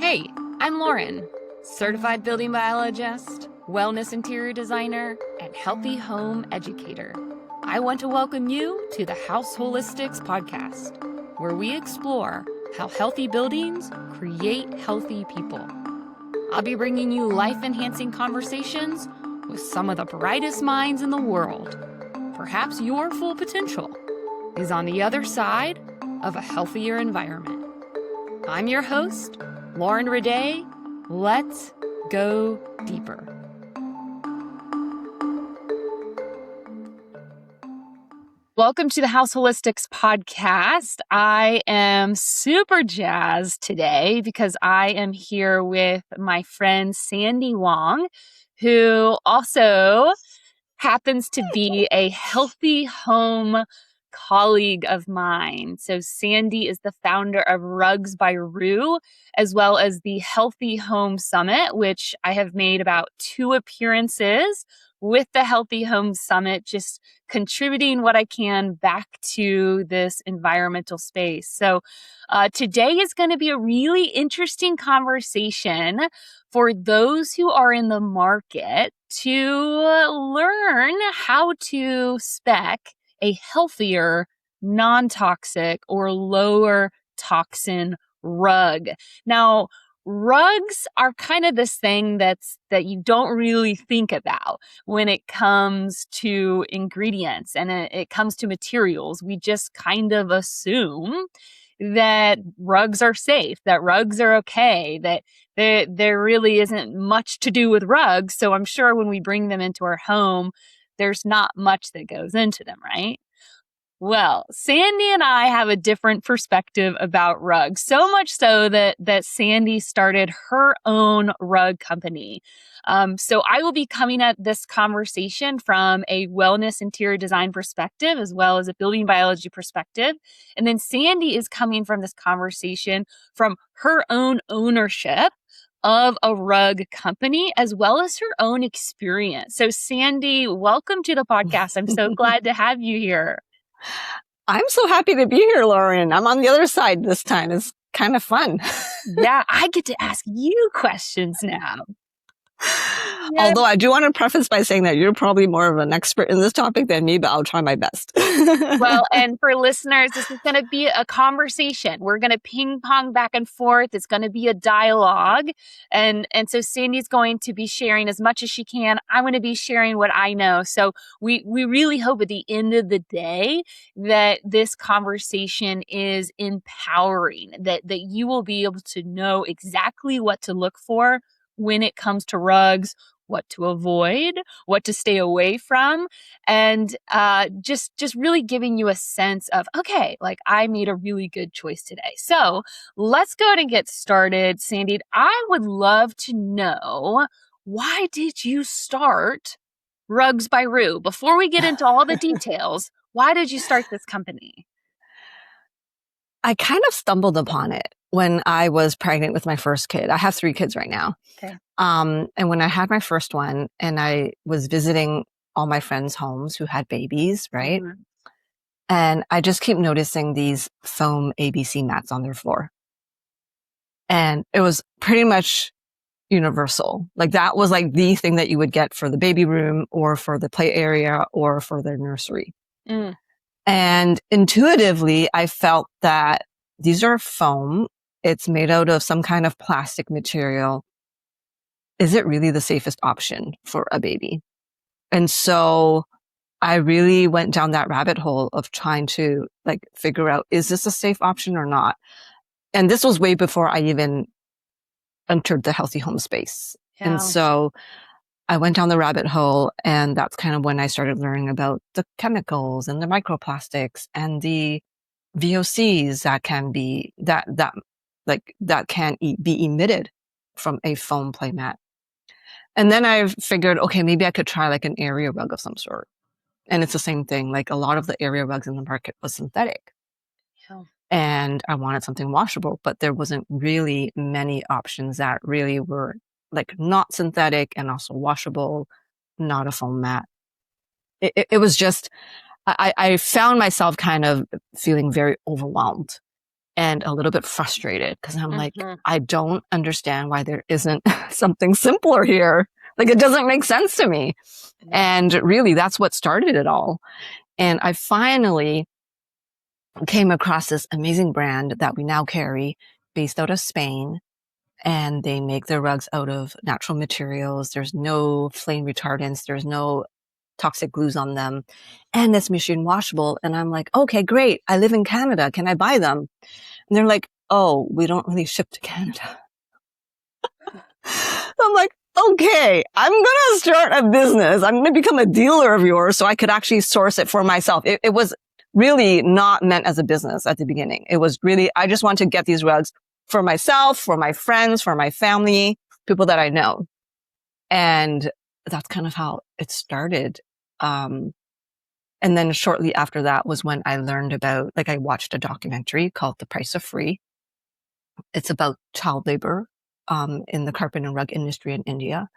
Hey, I'm Lauren, certified building biologist, wellness interior designer, and healthy home educator. I want to welcome you to the House Holistics podcast, where we explore how healthy buildings create healthy people. I'll be bringing you life-enhancing conversations with some of the brightest minds in the world. Perhaps your full potential is on the other side of a healthier environment. I'm your host, Lauren Rade. Let's go deeper. Welcome to the House Holistics podcast. I am super jazzed today because I am here with my friend Sandy Wong, who also happens to be a healthy home colleague of mine. So Sandy is the founder of Rugs by Rue, as well as the Healthy Home Summit, which I have made about 2 appearances with the Healthy Home Summit, just contributing what I can back to this environmental space. So today is going to be a really interesting conversation for those who are in the market to learn how to spec a healthier, non-toxic, or lower toxin rug. Now, rugs are kind of this thing that you don't really think about when it comes to ingredients and it comes to materials. We just kind of assume that rugs are safe, that rugs are okay, that there really isn't much to do with rugs. So I'm sure when we bring them into our home, there's not much that goes into them, right? Well, Sandy and I have a different perspective about rugs, so much so that Sandy started her own rug company. So I will be coming at this conversation from a wellness interior design perspective, as well as a building biology perspective. And then Sandy is coming from this conversation from her own ownership of a rug company, as well as her own experience. So Sandy, welcome to the podcast. I'm so glad to have you here. I'm so happy to be here, Lauren. I'm on the other side this time. It's kind of fun. Yeah, I get to ask you questions now. Although I do want to preface by saying that you're probably more of an expert in this topic than me, but I'll try my best. Well, and for listeners, this is going to be a conversation. We're going to ping pong back and forth. It's going to be a dialogue. And so Sandy's going to be sharing as much as she can. I'm going to be sharing what I know. So we really hope at the end of the day that this conversation is empowering, that you will be able to know exactly what to look for when it comes to rugs, what to avoid, what to stay away from, and just really giving you a sense of, okay, like I made a really good choice today. So let's go ahead and get started. Sandy, I would love to know, why did you start Rugs by Rue? Before we get into all the details, why did you start this company? I kind of stumbled upon it when I was pregnant with my first kid. I have 3 kids right now. Okay. And when I had my first one and I was visiting all my friends' homes who had babies, right? Mm-hmm. And I just keep noticing these foam ABC mats on their floor. And it was pretty much universal. Like that was like the thing that you would get for the baby room or for the play area or for the nursery. Mm. And intuitively, I felt that these are foam. It's made out of some kind of plastic material. Is it really the safest option for a baby? And so I really went down that rabbit hole of trying to like figure out, is this a safe option or not? And this was way before I even entered the healthy home space. Yeah. And so I went down the rabbit hole, and that's kind of when I started learning about the chemicals and the microplastics and the VOCs that can be that can be emitted from a foam playmat. And then I figured, okay, maybe I could try like an area rug of some sort. And it's the same thing. Like a lot of the area rugs in the market was synthetic. Yeah. And I wanted something washable, but there wasn't really many options that really were like not synthetic and also washable, not a foam mat. It was just, I found myself kind of feeling very overwhelmed. and a little bit frustrated because I'm like, I don't understand why there isn't something simpler here. Like, it doesn't make sense to me. And really, that's what started it all. And I finally came across this amazing brand that we now carry based out of Spain. And they make their rugs out of natural materials. There's no flame retardants. There's no toxic glues on them. And it's machine washable. And I'm like, okay, great. I live in Canada. Can I buy them? And they're like, oh, we don't really ship to Canada. I'm like, okay, I'm going to start a business. I'm going to become a dealer of yours so I could actually source it for myself. It was really not meant as a business at the beginning. It was really, I just want to get these rugs for myself, for my friends, for my family, people that I know. And that's kind of how it started. And then shortly after that was when I learned about, like, I watched a documentary called The Price of Free. It's about child labor in the carpet and rug industry in India.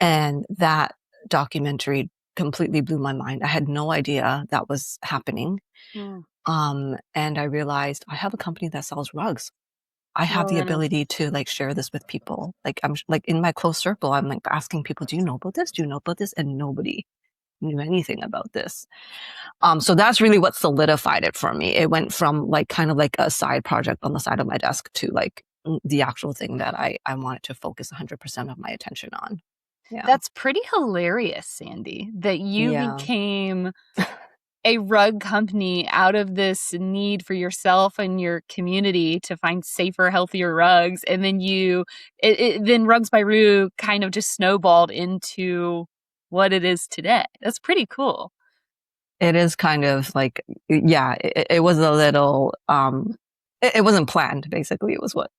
And that documentary completely blew my mind. I had no idea that was happening. And I realized I have a company that sells rugs. I have the ability to like share this with people. Like, I'm like in my close circle, I'm like asking people, do you know about this? Do you know about this? And nobody knew anything about this. So that's really what solidified it for me. It went from like kind of like a side project on the side of my desk to like the actual thing that I wanted to focus 100% of my attention on. Yeah. That's pretty hilarious, Sandy, that you became a rug company out of this need for yourself and your community to find safer, healthier rugs. And then then Rugs by Rue kind of just snowballed into what it is today. That's pretty cool. It is kind of like, yeah, it was a little, it wasn't planned, basically. It was what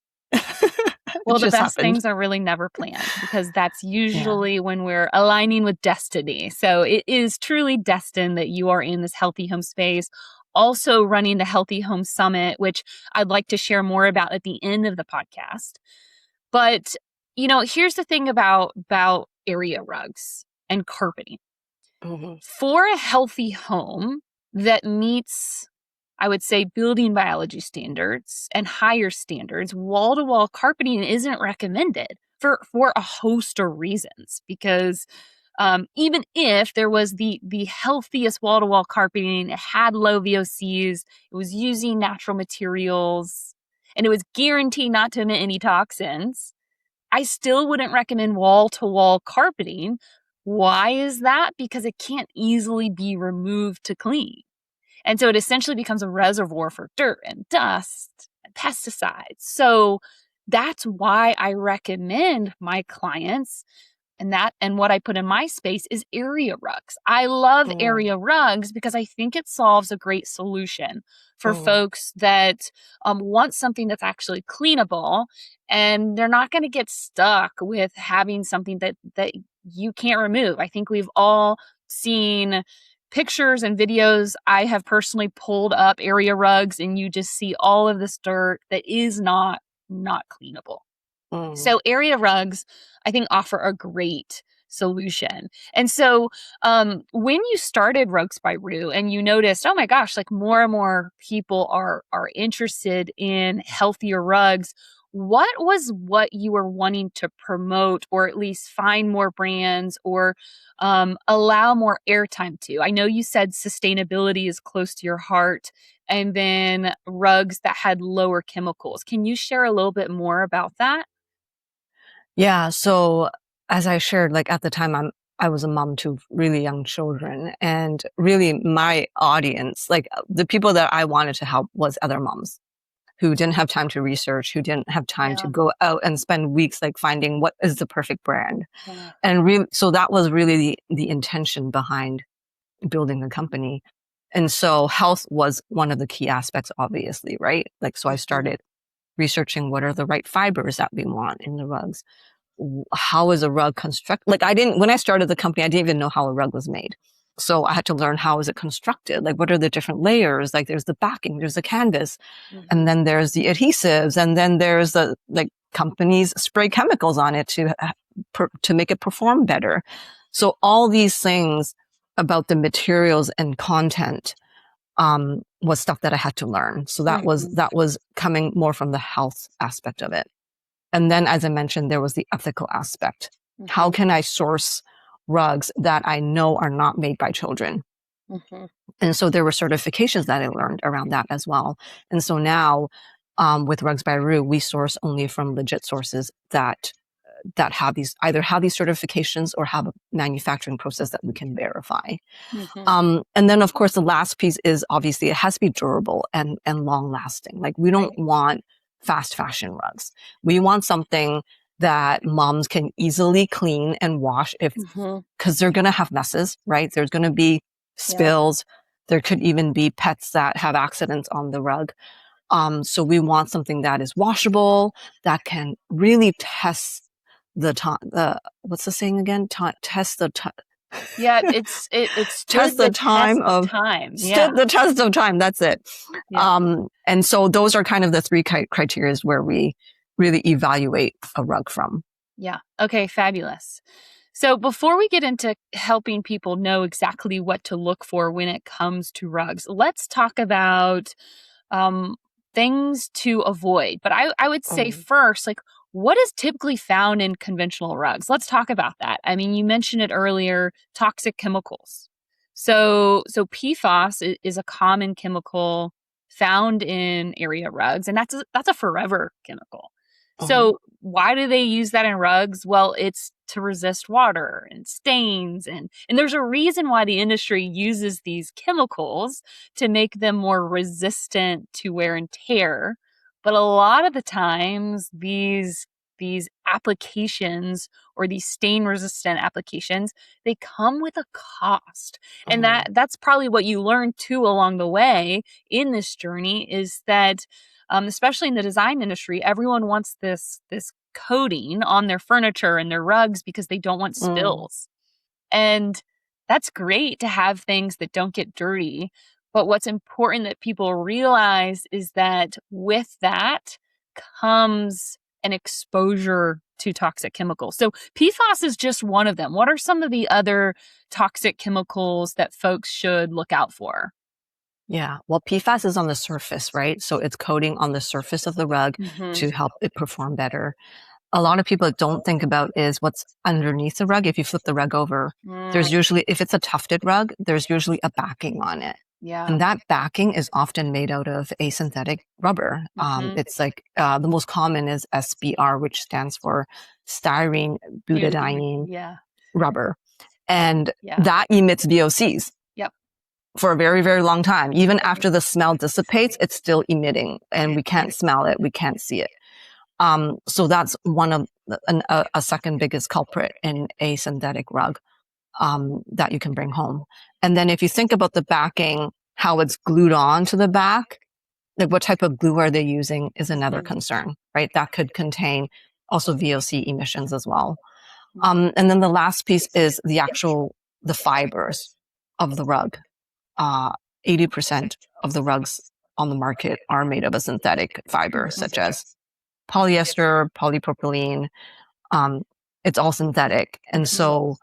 well, the best things are really never planned, because that's usually when we're aligning with destiny. So it is truly destined that you are in this healthy home space, also running the Healthy Home Summit, which I'd like to share more about at the end of the podcast. But, you know, here's the thing about area rugs and carpeting. For a healthy home that meets, I would say, building biology standards and higher standards, wall-to-wall carpeting isn't recommended for a host of reasons. Because even if there was the healthiest wall-to-wall carpeting, it had low VOCs, it was using natural materials, and it was guaranteed not to emit any toxins, I still wouldn't recommend wall-to-wall carpeting. Why is that? Because it can't easily be removed to clean. And so it essentially becomes a reservoir for dirt and dust and pesticides. So that's why I recommend my clients, and what I put in my space is area rugs. I love area rugs because I think it solves a great solution for folks that want something that's actually cleanable, and they're not going to get stuck with having something that you can't remove. I think we've all seen pictures and videos. I have personally pulled up area rugs, and you just see all of this dirt that is not cleanable. So area rugs, I think, offer a great solution. And so when you started Rugs by Rue and you noticed, oh my gosh, like more and more people are interested in healthier rugs, what was what you were wanting to promote, or at least find more brands, or allow more airtime to? I know you said sustainability is close to your heart, and then rugs that had lower chemicals. Can you share a little bit more about that? Yeah. So as I shared, like at the time, I was a mom to really young children, and really my audience, like the people that I wanted to help, was other moms who didn't have time to research, who didn't have time to go out and spend weeks like finding what is the perfect brand. And really, so that was really the intention behind building the company. And so health was one of the key aspects, obviously, right? Like, so I started researching what are the right fibers that we want in the rugs. How is a rug constructed? Like, when I started the company, I didn't even know how a rug was made. So I had to learn, how is it constructed? Like, what are the different layers? Like, there's the backing, there's the canvas, and then there's the adhesives, and then there's the, like, companies spray chemicals on it to make it perform better. So all these things about the materials and content, was stuff that I had to learn. So that was coming more from the health aspect of it. And then, as I mentioned, there was the ethical aspect. How can I source rugs that I know are not made by children? And so there were certifications that I learned around that as well. And so now, with Rugs by Rue, we source only from legit sources that have these certifications or have a manufacturing process that we can verify. And then, of course, the last piece is obviously it has to be durable and long lasting. Like, we don't want fast fashion rugs. We want something that moms can easily clean and wash because they're going to have messes, right? There's going to be spills. There could even be pets that have accidents on the rug. So we want something that is washable, that can really test the time. What's the saying again? Test the time. Yeah, it's test the time of time. Stood the test of time. That's it. Yeah. And so those are kind of the three criteria where we really evaluate a rug from. Yeah. Okay. Fabulous. So before we get into helping people know exactly what to look for when it comes to rugs, let's talk about things to avoid. But I would say first, like, what is typically found in conventional rugs? Let's talk about that. I mean, you mentioned it earlier, toxic chemicals. So PFOS is a common chemical found in area rugs, and that's a forever chemical. So why do they use that in rugs? Well, it's to resist water and stains. And there's a reason why the industry uses these chemicals to make them more resistant to wear and tear. But a lot of the times, these applications or these stain resistant applications, they come with a cost. And that's probably what you learn too along the way in this journey, is that especially in the design industry, everyone wants this coating on their furniture and their rugs because they don't want spills. And that's great to have things that don't get dirty. But what's important that people realize is that with that comes an exposure to toxic chemicals. So PFOS is just one of them. What are some of the other toxic chemicals that folks should look out for? Yeah. Well, PFAS is on the surface, right? So it's coating on the surface of the rug to help it perform better. A lot of people don't think about is what's underneath the rug. If you flip the rug over, there's usually, if it's a tufted rug, there's usually a backing on it. Yeah. And that backing is often made out of a synthetic rubber. It's like the most common is SBR, which stands for styrene butadiene rubber. And that emits VOCs. For a very, very long time. Even after the smell dissipates, it's still emitting, and we can't smell it. We can't see it. So that's one of a second biggest culprit in a synthetic rug that you can bring home. And then if you think about the backing, how it's glued on to the back, like what type of glue are they using is another concern, right? That could contain also VOC emissions as well. And then the last piece is the fibers of the rug. 80% of the rugs on the market are made of a synthetic fiber, such as polyester, polypropylene. It's all synthetic. And so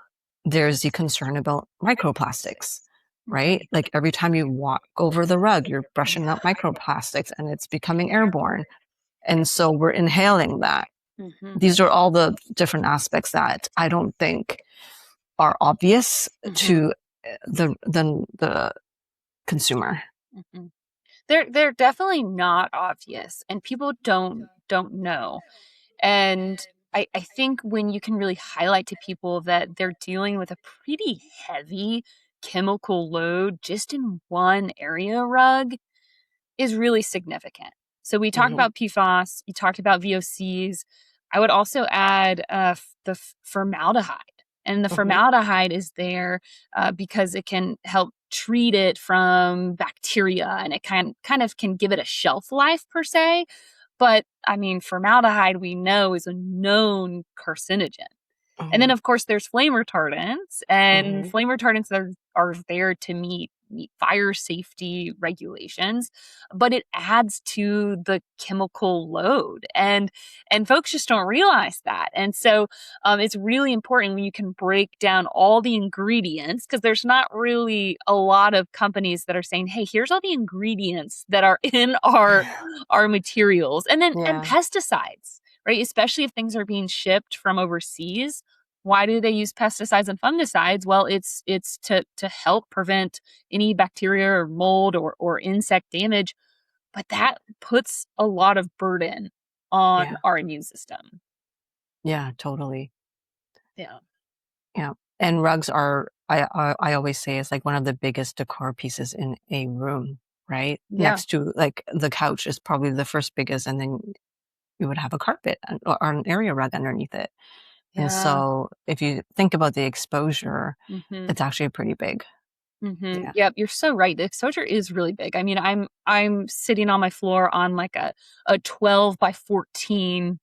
there's the concern about microplastics, right? Like every time you walk over the rug, you're brushing up microplastics and it's becoming airborne. And so we're inhaling that. These are all the different aspects that I don't think are obvious to the consumer. They're definitely not obvious, and people don't know. And I think when you can really highlight to people that they're dealing with a pretty heavy chemical load just in one area rug is really significant. So we talked about PFOS, you talked about VOCs. I would also add the formaldehyde. And the formaldehyde is there because it can help treat it from bacteria, and it kind of can give it a shelf life per se. But I mean, formaldehyde we know is a known carcinogen. And then of course there's flame retardants, and flame retardants are there to meet meet fire safety regulations, but it adds to the chemical load. And folks just don't realize that. And so it's really important when you can break down all the ingredients, because there's not really a lot of companies that are saying, hey, here's all the ingredients that are in our materials. And then and pesticides, right? Especially if things are being shipped from overseas. Why do they use pesticides and fungicides? Well, it's to help prevent any bacteria or mold or insect damage, but that puts a lot of burden on our immune system. Yeah, totally. Yeah. Yeah. And rugs are, I always say, it's like one of the biggest decor pieces in a room, right? Yeah. Next to like the couch is probably the first biggest, and then you would have a carpet or an area rug underneath it. Yeah. And so if you think about the exposure, Mm-hmm. it's actually pretty big. Mm-hmm. Yeah. Yep, you're so right. The exposure is really big. I mean, I'm sitting on my floor on like a 12 by 14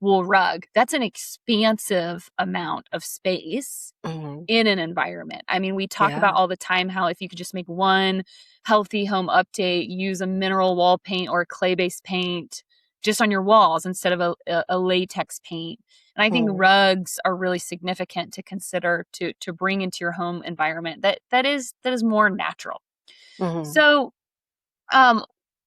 wool rug. That's an expansive amount of space Mm-hmm. in an environment. I mean, we talk about Yeah. all the time how if you could just make one healthy home update, use a mineral wall paint or clay-based paint just on your walls instead of a latex paint. And I think rugs are really significant to consider to bring into your home environment that is more natural. Mm-hmm. So,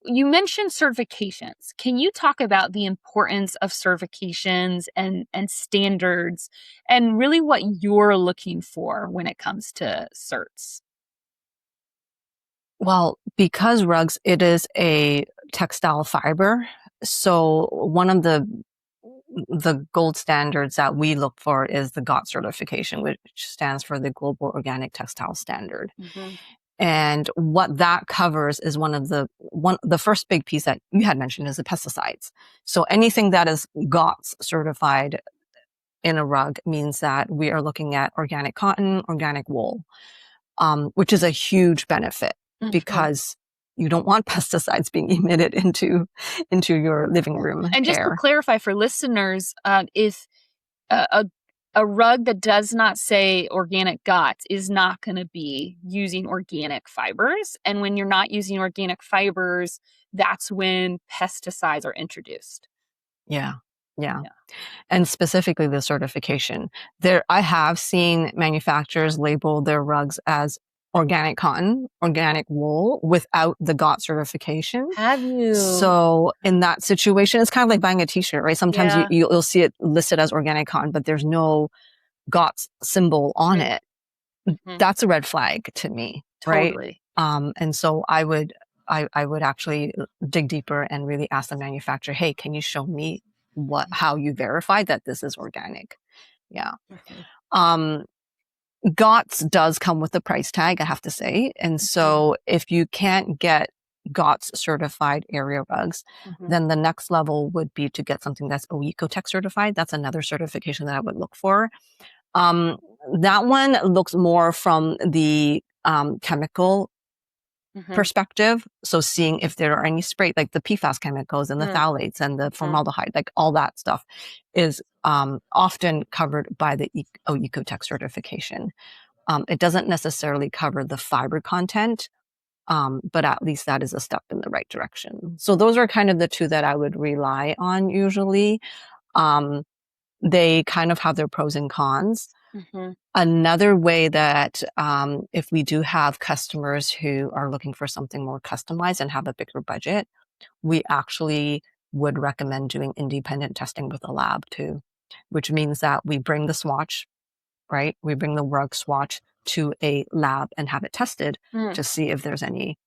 you mentioned certifications. Can you talk about the importance of certifications and standards and really what you're looking for when it comes to certs? Well, because rugs, it is a textile fiber. So one of the gold standards that we look for is the GOTS certification, which stands for the Global Organic Textile Standard. Mm-hmm. And what that covers is the first big piece that you had mentioned is the pesticides. So anything that is GOTS certified in a rug means that we are looking at organic cotton, organic wool, which is a huge benefit because you don't want pesticides being emitted into your living room And just to air. clarify for listeners, if a rug that does not say organic GOTS is not going to be using organic fibers. And when you're not using organic fibers, that's when pesticides are introduced. Yeah. And specifically the certification. I have seen manufacturers label their rugs as organic cotton, organic wool without the GOTS certification. Have you? So in that situation, it's kind of like buying a t-shirt, right? Sometimes you'll see it listed as organic cotton, but there's no GOTS symbol on it. That's a red flag to me, right? Totally. And so I would actually dig deeper and really ask the manufacturer, hey, can you show me how you verify that this is organic? Yeah. GOTS does come with a price tag, I have to say. And so if you can't get GOTS certified area rugs, then the next level would be to get something that's OEKO-TEX certified. That's another certification that I would look for. That one looks more from the chemical perspective. So seeing if there are any spray, like the PFOS chemicals and the phthalates and the formaldehyde, like all that stuff is often covered by the OEKO-TEX certification. It doesn't necessarily cover the fiber content, but at least that is a step in the right direction. So those are kind of the two that I would rely on usually. They kind of have their pros and cons. Another way that if we do have customers who are looking for something more customized and have a bigger budget, we actually would recommend doing independent testing with a lab too, which means that we bring the swatch, right? We bring the rug swatch to a lab and have it tested to see if there's any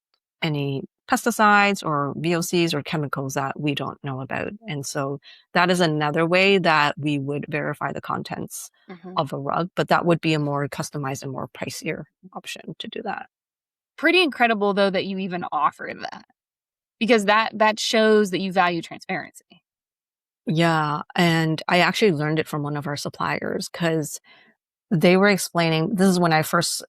pesticides or VOCs or chemicals that we don't know about. And so that is another way that we would verify the contents of a rug, but that would be a more customized and more pricier option to do that. Pretty incredible though that you even offer that, because that shows that you value transparency. Yeah. And I actually learned it from one of our suppliers because they were explaining, this is when I first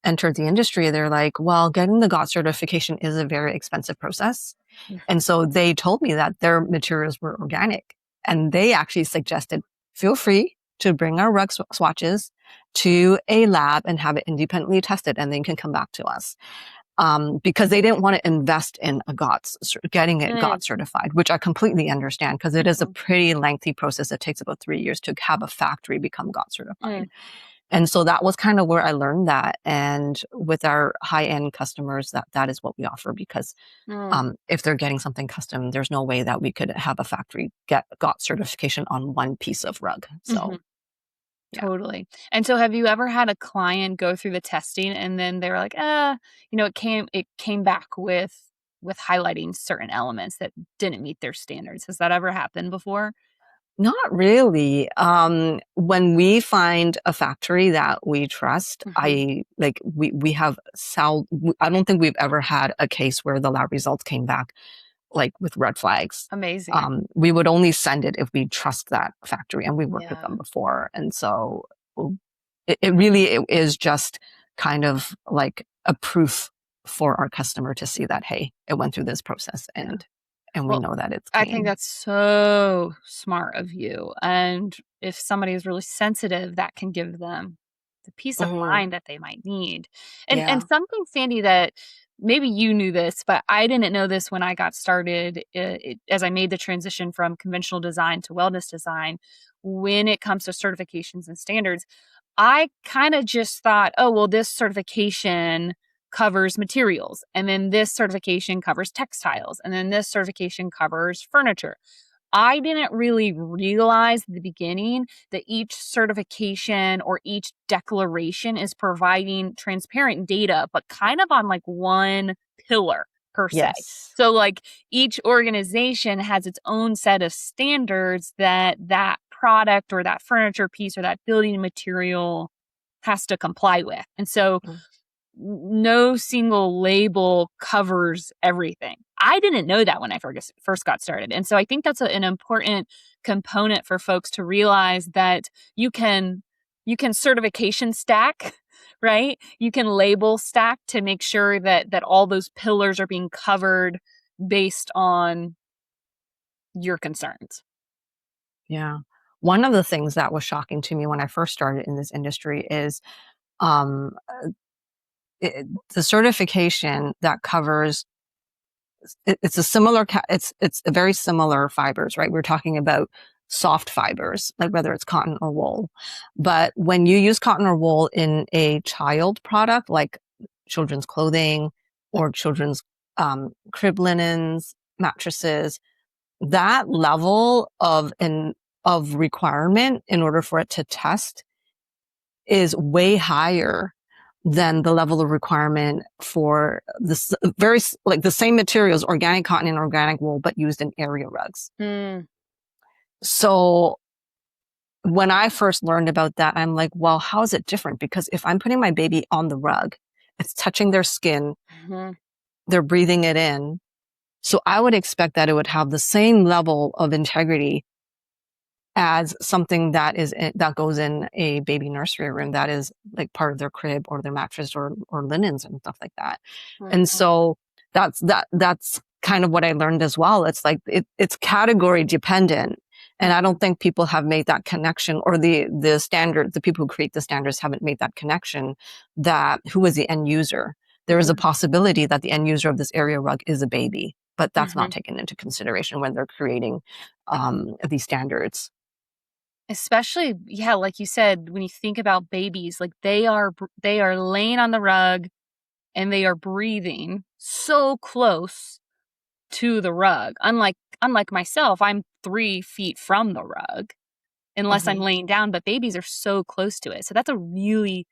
entered the industry. They're like, well, getting the GOTS certification is a very expensive process. And so they told me that their materials were organic. And they actually suggested, feel free to bring our rug swatches to a lab and have it independently tested, and then can come back to us. Because they didn't want to invest in a GOTS, getting it GOTS certified, which I completely understand, because it is a pretty lengthy process. It takes about 3 years to have a factory become GOTS certified. And so that was kind of where I learned that. And with our high-end customers, that is what we offer, because if they're getting something custom, there's no way that we could have a factory get GOTS certification on one piece of rug. So yeah. Totally. And so have you ever had a client go through the testing and then they were like, it came back with highlighting certain elements that didn't meet their standards? Has that ever happened before? Not really. When we find a factory that we trust, we have I don't think we've ever had a case where the lab results came back like with red flags. Amazing. We would only send it if we trust that factory and we worked with them before. And so it is just kind of like a proof for our customer to see that, hey, it went through this process and we know that it's clean. I think that's so smart of you. And if somebody is really sensitive, that can give them the peace of mind that they might need. And something, Sandy, that maybe you knew this, but I didn't know this when I got started as I made the transition from conventional design to wellness design. When it comes to certifications and standards, I kind of just thought, oh, well, this certification covers materials, and then this certification covers textiles, and then this certification covers furniture. I didn't really realize at the beginning that each certification or each declaration is providing transparent data, but kind of on like one pillar per se. So like each organization has its own set of standards that product or that furniture piece or that building material has to comply with. And so no single label covers everything. I didn't know that when I first got started. And so I think that's an important component for folks to realize, that you can certification stack, right? You can label stack to make sure that all those pillars are being covered based on your concerns. Yeah. One of the things that was shocking to me when I first started in this industry is the certification that covers it's a very similar fibers, right? We're talking about soft fibers, like whether it's cotton or wool. But when you use cotton or wool in a child product, like children's clothing or children's crib linens, mattresses, that level of requirement in order for it to test is way higher than the level of requirement for this the same materials, organic cotton and organic wool, but used in area rugs. So when I first learned about that, I'm like, well, how is it different? Because if I'm putting my baby on the rug, it's touching their skin, they're breathing it in. So I would expect that it would have the same level of integrity as something that goes in a baby nursery room, that is like part of their crib or their mattress or linens and stuff like that. And so that's kind of what I learned as well. It's like it's category dependent. And I don't think people have made that connection, or the people who create the standards haven't made that connection, that who is the end user. There is a possibility that the end user of this area rug is a baby, but that's not taken into consideration when they're creating these standards. Especially, like you said, when you think about babies, like they are laying on the rug and they are breathing so close to the rug. Unlike myself, I'm 3 feet from the rug unless I'm laying down, but babies are so close to it. So that's a really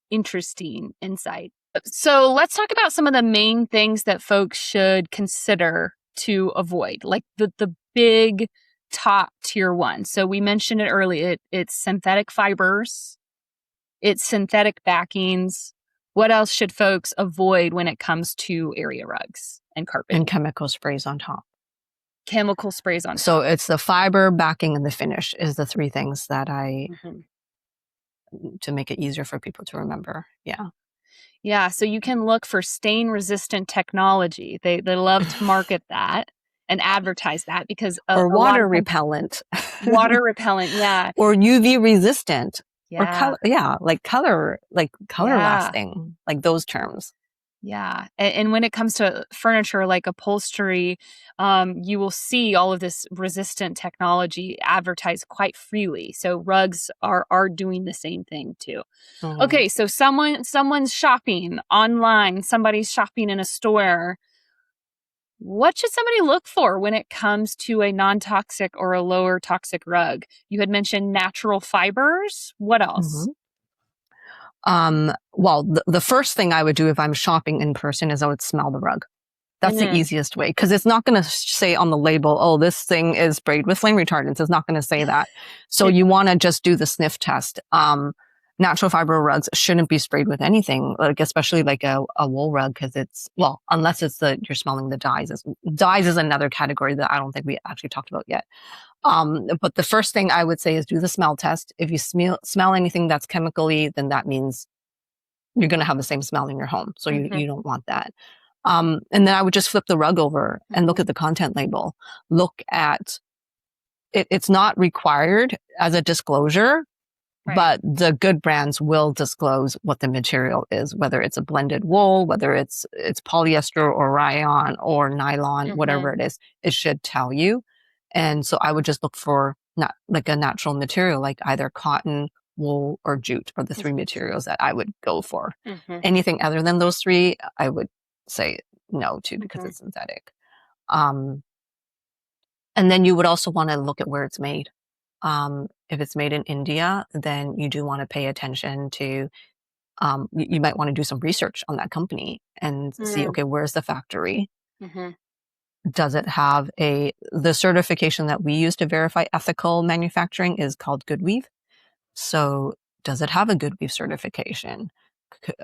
interesting insight. So let's talk about some of the main things that folks should consider to avoid, like the big top tier one. So we mentioned it earlier. It's synthetic fibers, it's synthetic backings. What else should folks avoid when it comes to area rugs and carpet? And chemical sprays on top. Chemical sprays on top. So it's the fiber, backing, and the finish is the 3 things that to make it easier for people to remember. Yeah. Yeah. So you can look for stain resistant technology. They love to market that. and advertise that because or water repellent. Water repellent, yeah. Or UV resistant. Yeah. Or color lasting, like those terms. Yeah. And when it comes to furniture like upholstery, you will see all of this resistant technology advertised quite freely. So rugs are doing the same thing too. Mm-hmm. Okay, so someone's shopping online, somebody's shopping in a store. What should somebody look for when it comes to a non-toxic or a lower toxic rug? You had mentioned natural fibers. What else? Well, the first thing I would do if I'm shopping in person is I would smell the rug. That's the easiest way, because it's not going to say on the label, oh, this thing is sprayed with flame retardants. It's not going to say that. So you want to just do the sniff test. Natural fiber rugs shouldn't be sprayed with anything, like especially like a wool rug, because unless it's you're smelling the dyes. Dyes is another category that I don't think we actually talked about yet. But the first thing I would say is do the smell test. If you smell anything that's chemically, then that means you're going to have the same smell in your home. So you don't want that. And then I would just flip the rug over and look at the content label. Look at it. It's not required as a disclosure, right, but the good brands will disclose what the material is, whether it's a blended wool, whether it's polyester or rayon or nylon, whatever it is, it should tell you. And so I would just look for not like a natural material, like either cotton, wool, or jute are the three materials that I would go for. Anything other than those three, I would say no to, because it's synthetic. And then you would also want to look at where it's made. If it's made in India, then you do want to pay attention to, you might want to do some research on that company and see, okay, where's the factory? Does it have the certification that we use to verify ethical manufacturing is called Good Weave. So does it have a Good Weave certification?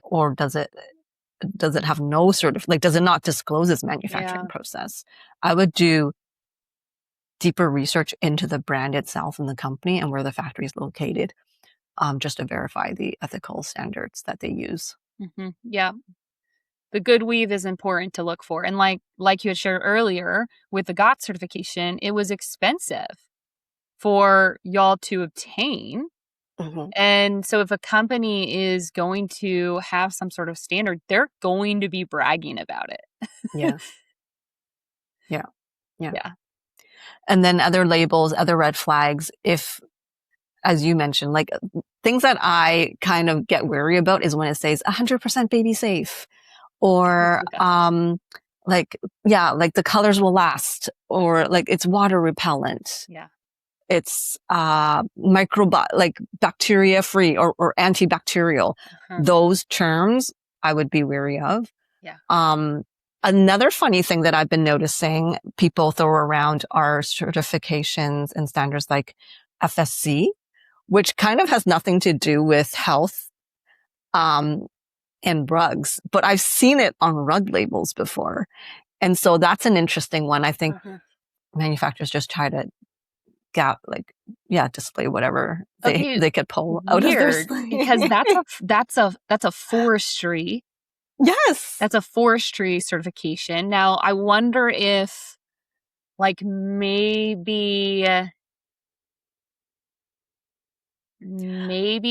Or does it have no does it not disclose its manufacturing process? I would do deeper research into the brand itself and the company and where the factory is located, just to verify the ethical standards that they use. Yeah. The Good Weave is important to look for. And like you had shared earlier with the GOTS certification, it was expensive for y'all to obtain. And so if a company is going to have some sort of standard, they're going to be bragging about it. Yeah. And then other labels, other red flags, if, as you mentioned, like things that I kind of get wary about is when it says 100% baby safe, or like the colors will last, or like it's water repellent. It's bacteria free or antibacterial. Those terms I would be wary of. Another funny thing that I've been noticing people throw around are certifications and standards like FSC, which kind of has nothing to do with health and rugs, but I've seen it on rug labels before. And so that's an interesting one. I think manufacturers just try to display whatever they could pull out of their sleeve. Because that's a forestry. Yes. That's a forestry certification. Now, I wonder if maybe it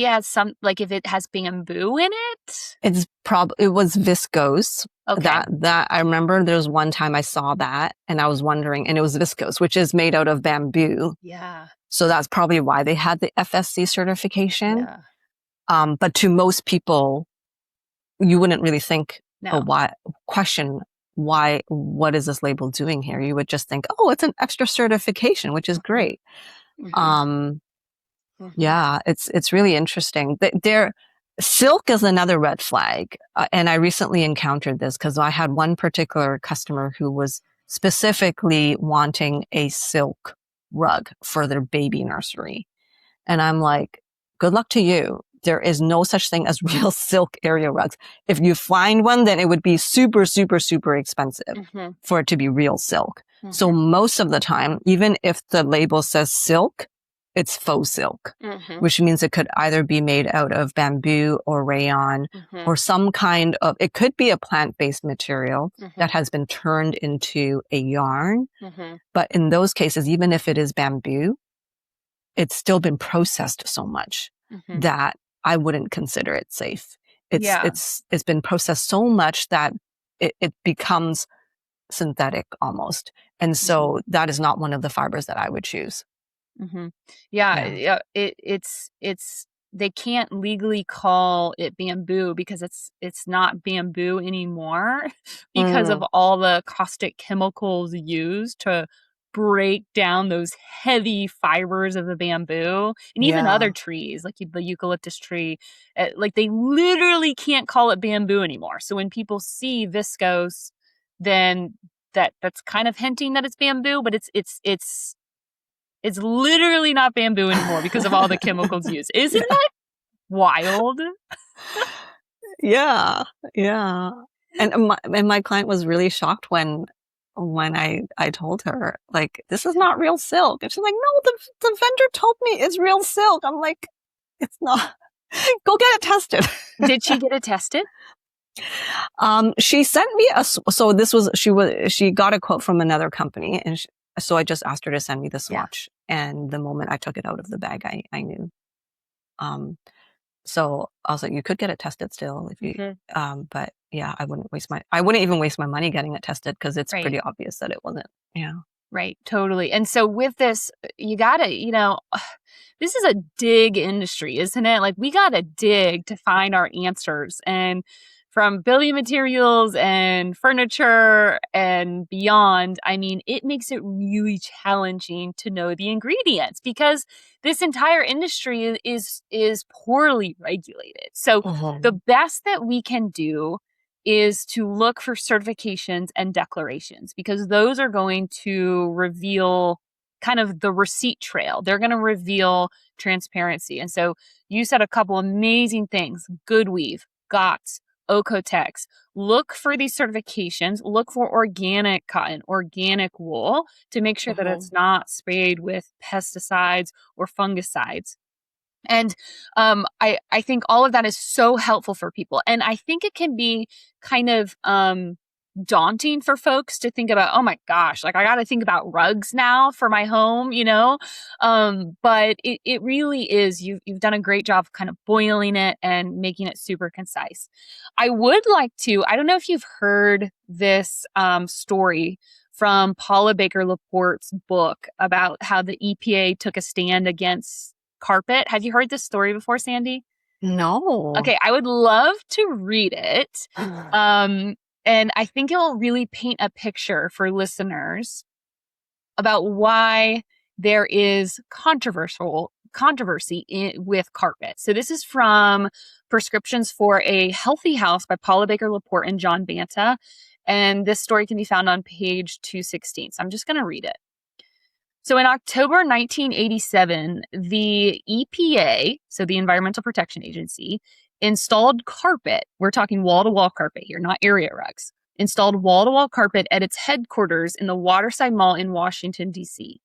has if it has bamboo in it. It was viscose. Okay. That I remember there was one time I saw that and I was wondering, and it was viscose, which is made out of bamboo. Yeah. So that's probably why they had the FSC certification. Yeah. But to most people, you wouldn't really think, what is this label doing here? You would just think, oh, it's an extra certification, which is great. Yeah, it's really interesting. Silk is another red flag. And I recently encountered this because I had one particular customer who was specifically wanting a silk rug for their baby nursery. And I'm like, good luck to you. There is no such thing as real silk area rugs. If you find one, then it would be super, super, super expensive for it to be real silk. So most of the time, even if the label says silk, it's faux silk, Mm-hmm. which means it could either be made out of bamboo or rayon Mm-hmm. or some kind of, it could be a plant-based material Mm-hmm. that has been turned into a yarn. Mm-hmm. But in those cases, even if it is bamboo, it's still been processed so much Mm-hmm. that I wouldn't consider it safe. Yeah. It's been processed so much that it becomes synthetic almost. And so that is not one of the fibers that I would choose. Mm-hmm. Yeah, Yeah. it's they can't legally call it bamboo because it's not bamboo anymore because of all the caustic chemicals used to break down those heavy fibers of the bamboo and even Yeah. other trees like the eucalyptus tree. Like they literally can't call it bamboo anymore. So when people see viscose, then that's kind of hinting that it's bamboo, but it's literally not bamboo anymore because of all the chemicals used. Isn't Yeah. that wild? Yeah. Yeah. And my client was really shocked when I told her, like, this is not real silk. And she's like, no, the vendor told me it's real silk. I'm like, it's not. Go get it tested. Did she get it tested? She sent me so she got a quote from another company, and so I just asked her to send me the swatch. And the moment I took it out of the bag, I knew. So I was like, you could get it tested still if you, but yeah, I wouldn't even waste my money getting it tested because it's pretty obvious that it wasn't. Yeah. Right. Totally. And so with this, you gotta, this is a dig industry, isn't it? Like we gotta dig to find our answers, and from building materials and furniture and beyond, I mean, it makes it really challenging to know the ingredients because this entire industry is poorly regulated. So the best that we can do is to look for certifications and declarations because those are going to reveal kind of the receipt trail. They're going to reveal transparency. And so you said a couple amazing things: Good Weave, GOTS, OEKO-TEX. Look for these certifications. Look for organic cotton, organic wool to make sure that it's not sprayed with pesticides or fungicides. And I think all of that is so helpful for people. And I think it can be kind of daunting for folks to think about, oh my gosh, like I got to think about rugs now for my home, but it really is, you've done a great job of kind of boiling it and making it super concise. I would like to, I don't know if you've heard this story from Paula Baker Laporte's book about how the EPA took a stand against carpet. Have you heard this story before, Sandy? No. Okay, I would love to read it. And I think it will really paint a picture for listeners about why there is controversy with carpet. So this is from Prescriptions for a Healthy House by Paula Baker Laporte and John Banta. And this story can be found on page 216. So I'm just going to read it. So in October 1987, the EPA, so the Environmental Protection Agency, installed carpet. We're talking wall-to-wall carpet here, not area rugs. Installed wall-to-wall carpet at its headquarters in the Waterside Mall in Washington, D.C.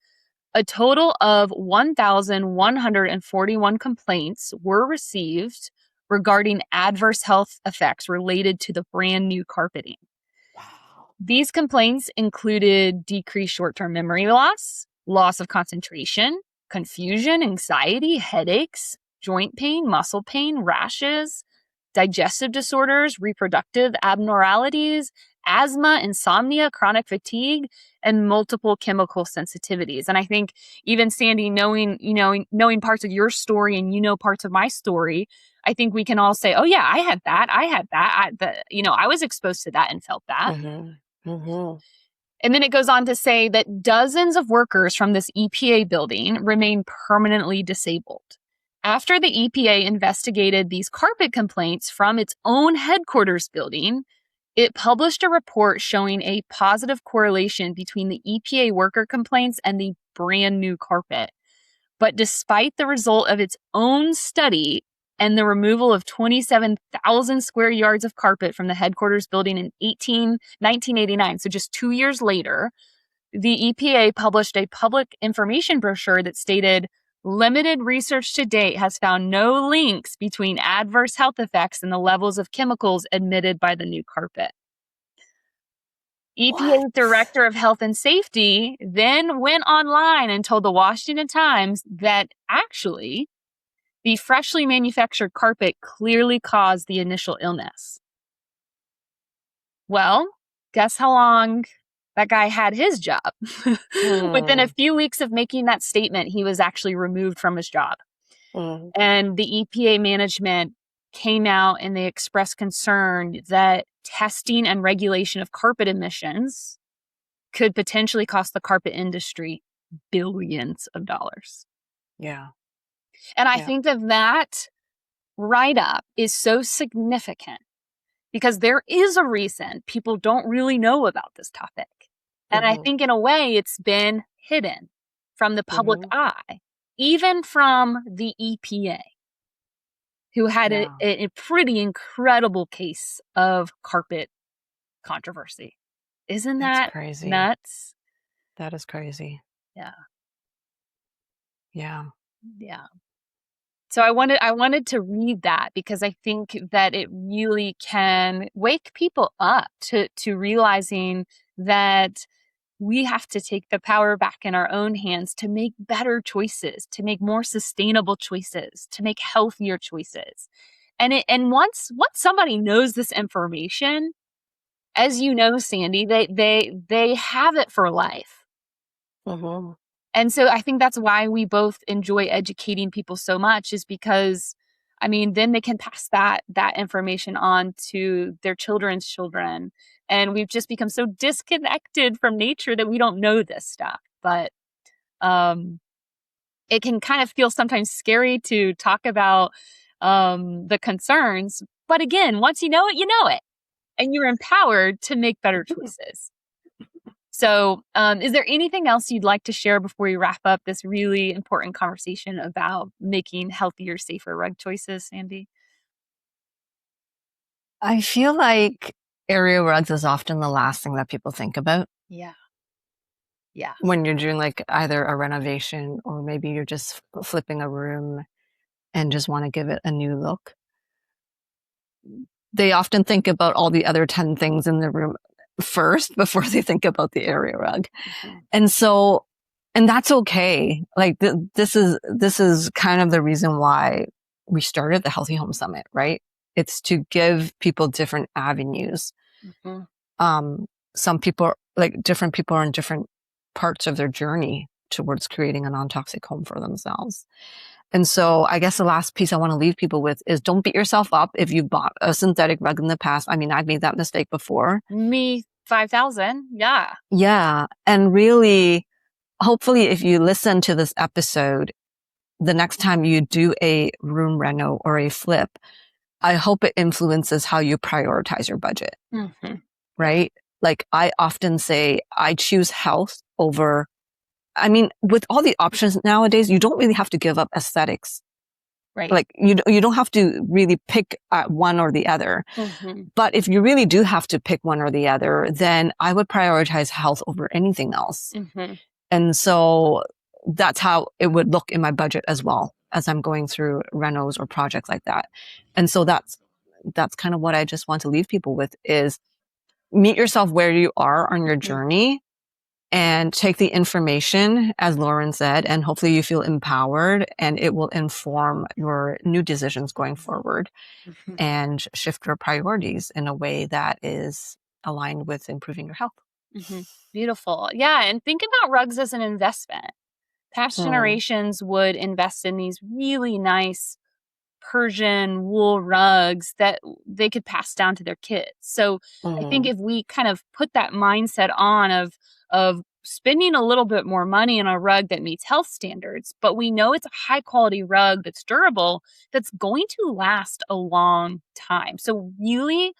A total of 1,141 complaints were received regarding adverse health effects related to the brand new carpeting. Wow. These complaints included decreased short-term memory loss of concentration, confusion, anxiety, headaches, joint pain, muscle pain, rashes, digestive disorders, reproductive abnormalities, asthma, insomnia, chronic fatigue, and multiple chemical sensitivities. And I think even Sandy, knowing parts of your story and parts of my story, I think we can all say, oh yeah, I had that. I was exposed to that and felt that. And then it goes on to say that dozens of workers from this EPA building remain permanently disabled. After the EPA investigated these carpet complaints from its own headquarters building, it published a report showing a positive correlation between the EPA worker complaints and the brand new carpet. But despite the result of its own study and the removal of 27,000 square yards of carpet from the headquarters building in 1989, so just 2 years later, the EPA published a public information brochure that stated Limited research to date has found no links between adverse health effects and the levels of chemicals emitted by the new carpet. EPA Director of Health and Safety then went online and told the Washington Times that actually the freshly manufactured carpet clearly caused the initial illness. Well, guess how long that guy had his job? Within a few weeks of making that statement, he was actually removed from his job. And the EPA management came out and they expressed concern that testing and regulation of carpet emissions could potentially cost the carpet industry billions of dollars. Yeah. And I think that write-up is so significant because there is a reason people don't really know about this topic. And I think in a way it's been hidden from the public eye, even from the EPA, who had a pretty incredible case of carpet controversy. Isn't that crazy? Nuts? That is crazy. Yeah. Yeah. Yeah. So I wanted to read that because I think that it really can wake people up to realizing that we have to take the power back in our own hands to make better choices, to make more sustainable choices, to make healthier choices. And once somebody knows this information, as you know, Sandy, they have it for life. And so I think that's why we both enjoy educating people so much, is because, I mean, then they can pass that information on to their children's children. And we've just become so disconnected from nature that we don't know this stuff. But it can kind of feel sometimes scary to talk about the concerns. But again, once you know it, and you're empowered to make better choices. So is there anything else you'd like to share before we wrap up this really important conversation about making healthier, safer rug choices, Sandy? I feel like area rugs is often the last thing that people think about. Yeah. Yeah. When you're doing like either a renovation or maybe you're just flipping a room and just want to give it a new look. They often think about all the other 10 things in the room first before they think about the area rug. And so, and that's okay. Like this is kind of the reason why we started the Healthy Home Summit, right? It's to give people different avenues. Some people, like different people are in different parts of their journey towards creating a non-toxic home for themselves. And so I guess the last piece I want to leave people with is don't beat yourself up if you bought a synthetic rug in the past. I mean, I've made that mistake before. Me, 5,000. Yeah. Yeah. And really, hopefully if you listen to this episode, the next time you do a room reno or a flip, I hope it influences how you prioritize your budget. Right? Like I often say, I choose health over, I mean, with all the options nowadays, you don't really have to give up aesthetics. Right. Like you don't have to really pick one or the other. But if you really do have to pick one or the other, then I would prioritize health over anything else. And so that's how it would look in my budget as well as I'm going through renos or projects like that. And so that's kind of what I just want to leave people with is meet yourself where you are on your journey and take the information, as Lauren said, and hopefully you feel empowered and it will inform your new decisions going forward and shift your priorities in a way that is aligned with improving your health. Beautiful. Yeah. And think about rugs as an investment. Past generations would invest in these really nice Persian wool rugs that they could pass down to their kids. So I think if we kind of put that mindset on of spending a little bit more money on a rug that meets health standards, but we know it's a high quality rug that's durable, that's going to last a long time. So really,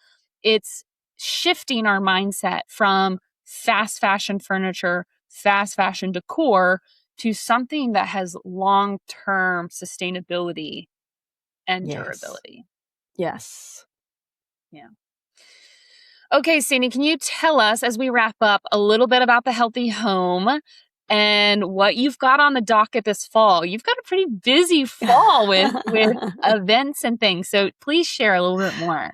it's shifting our mindset from fast fashion furniture, fast fashion decor to something that has long-term sustainability and durability. Yes. Yeah. Okay, Sandy, can you tell us, as we wrap up, a little bit about the Healthy Home? and what you've got on the docket this fall. You've got a pretty busy fall with events and things. So please share a little bit more.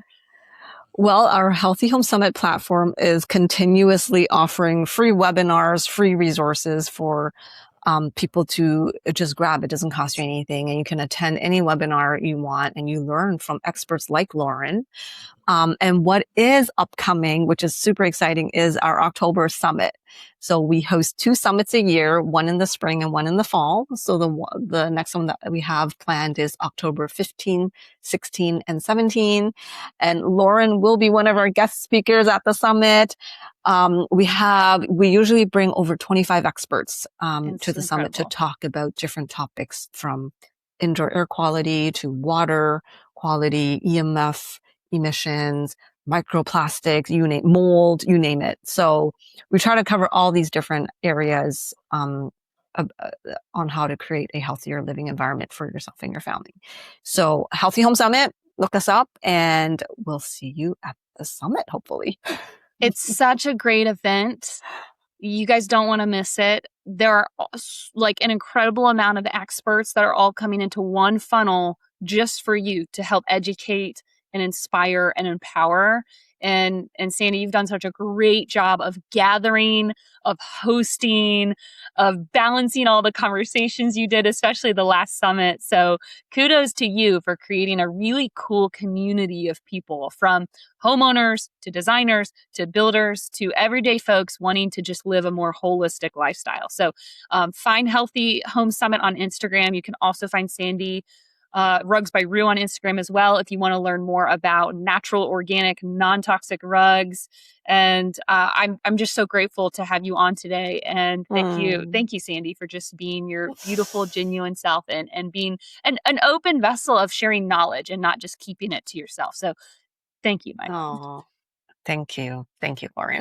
Well, our Healthy Home Summit platform is continuously offering free webinars, free resources for people to just grab. It doesn't cost you anything, and you can attend any webinar you want, and you learn from experts like Lauren. And what is upcoming, which is super exciting, is our October summit. So we host 2 summits a year, one in the spring and one in the fall. So the next one that we have planned is October 15, 16, and 17. And Lauren will be one of our guest speakers at the summit. We usually bring over 25 experts to the summit to talk about different topics, from indoor air quality to water quality, EMF, emissions, microplastics, mold, you name it. So we try to cover all these different areas on how to create a healthier living environment for yourself and your family. So Healthy Home Summit, look us up, and we'll see you at the summit, hopefully. It's such a great event. You guys don't want to miss it. There are like an incredible amount of experts that are all coming into one funnel just for you to help educate and inspire and empower. And Sandy, you've done such a great job of gathering, of hosting, of balancing all the conversations you did, especially the last summit. So kudos to you for creating a really cool community of people, from homeowners to designers to builders to everyday folks wanting to just live a more holistic lifestyle. So find Healthy Home Summit on Instagram. You can also find Sandy Rugs by Rue on Instagram as well, if you want to learn more about natural, organic, non-toxic rugs. And I'm just so grateful to have you on today. And thank you, Sandy, for just being your beautiful, genuine self, and being an open vessel of sharing knowledge and not just keeping it to yourself. So thank you, my friend. Thank you, Lauren.